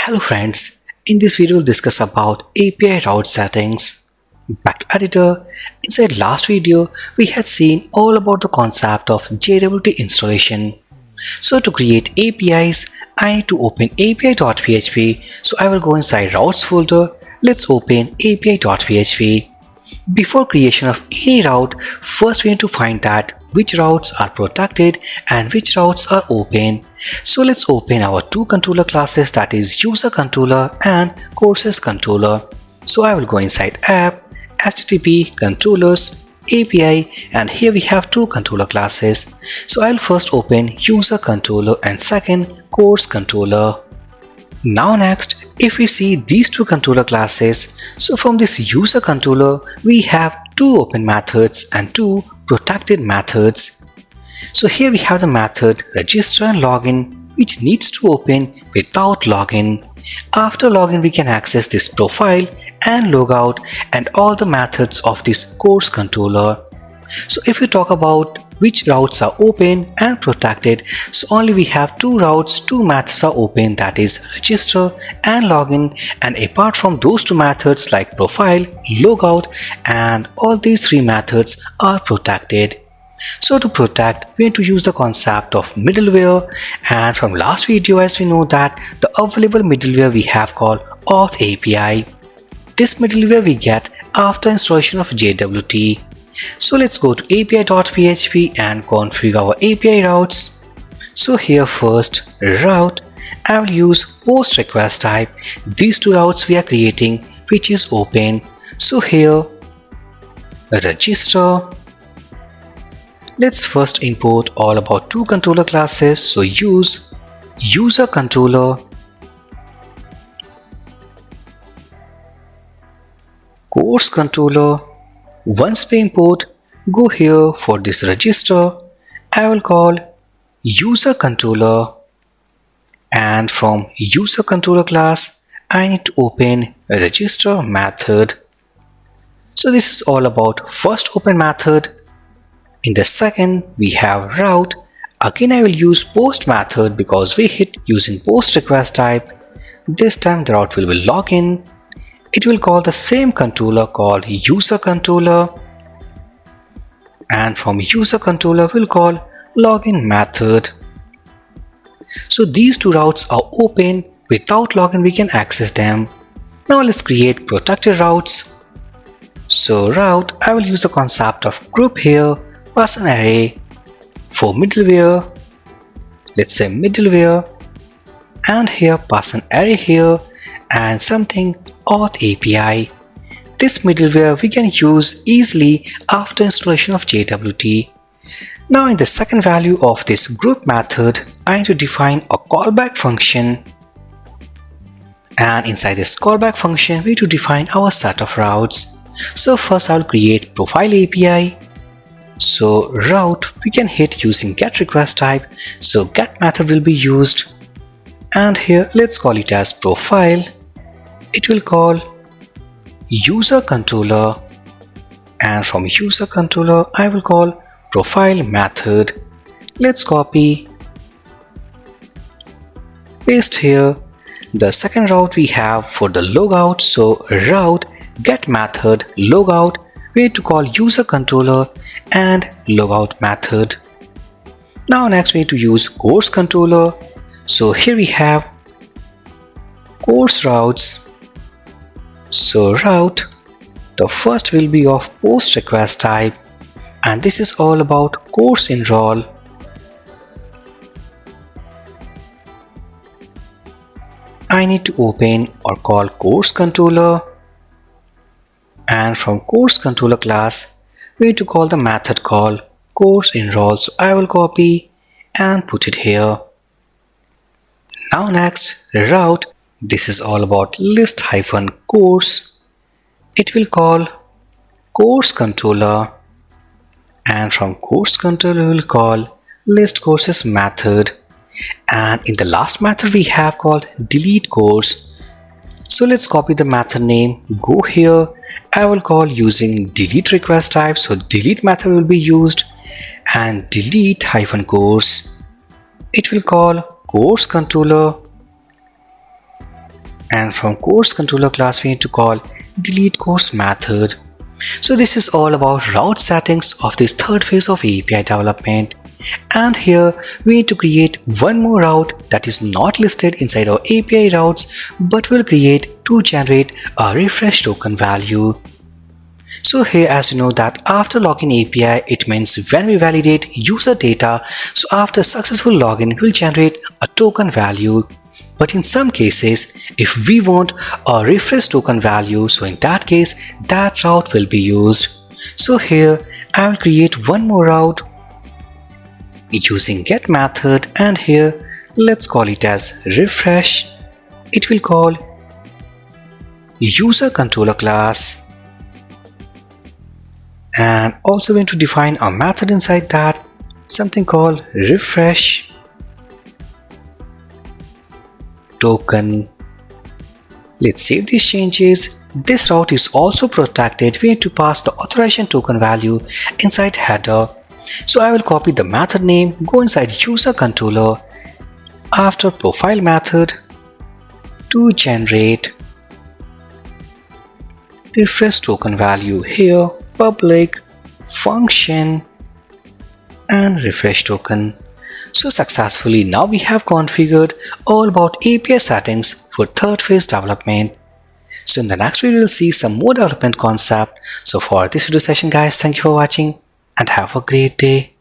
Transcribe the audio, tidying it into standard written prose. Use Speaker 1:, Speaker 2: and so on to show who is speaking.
Speaker 1: Hello friends, in this video we'll discuss about API route settings. Back to editor. Inside last video we had seen all about the concept of JWT installation. So to create APIs I need to open api.php. So I will go inside routes folder. Let's open api.php. Before creation of any route, first we need to find that which routes are protected and which routes are open. So let's open our two controller classes, that is user controller and courses controller. So I will go inside app, http controllers, API, and here we have two controller classes. So I'll first open user controller and second course controller. Now next, if we see these two controller classes, so from this user controller we have two open methods and two protected methods. So here we have the method register and login, which needs to open without login. After login we can access this profile and logout and all the methods of this course controller. So if we talk about which routes are open and protected, so only we have two routes, two methods are open, that is register and login, and apart from those two methods like profile, logout, and all these three methods are protected. So to protect we need to use the concept of middleware, and from last video as we know that the available middleware we have called Auth API. This middleware we get after installation of JWT. So let's go to api.php and configure our API routes. So here first route, I will use post request type. These two routes we are creating which is open. So here register. Let's first import all about two controller classes. So use user controller, course controller. Once we import, go here for this register, I will call user controller, and from user controller class I need to open a register method. So this is all about first open method. In the second we have route. Again I will use post method because we hit using post request type. This time the route will be login. It will call the same controller called user controller, and from user controller we'll call login method. So these two routes are open, without login we can access them. Now let's create protected routes. So route, I will use the concept of group here, pass an array. For middleware, let's say middleware, and here pass an array here and something Auth API. This middleware we can use easily after installation of JWT. Now in the second value of this group method, I need to define a callback function, and inside this callback function we need to define our set of routes. So first I will create profile API. So route we can hit using get request type, so get method will be used, and here let's call it as profile. It will call user controller, and from user controller I will call profile method. Let's copy, paste here. The second route we have for the logout, so route get method logout, we need to call user controller and logout method. Now next we need to use course controller. So here we have course routes. So route, the first will be of post request type, and this is all about course enroll. I need to open or call course controller, and from course controller class we need to call the method called course enroll. So I will copy and put it here. Now next route, this is all about list hyphen course. It will call course controller, and from course controller we will call list courses method, and in the last method we have called delete course. So let's copy the method name, go here, I will call using delete request type, so delete method will be used, and delete hyphen course. It will call course controller, And from course controller class we need to call delete course method. So this is all about route settings of this third phase of API development. And here we need to create one more route that is not listed inside our API routes but will create to generate a refresh token value. So here, as you know, that after login API, it means when we validate user data, so after successful login we'll generate a token value. But in some cases, if we want a refresh token value, so in that case that route will be used. So here I will create one more route using get method, and here let's call it as refresh. It will call user controller class, and also going to define a method inside that, something called refresh token. Let's save these changes. This route is also protected. We need to pass the authorization token value inside header. So I will copy the method name, go inside user controller, after profile method to generate refresh token value. Here public function and refresh token. So successfully now we have configured all about API settings for third phase development. So in the next video we'll see some more development concept. So for this video session guys, thank you for watching and have a great day.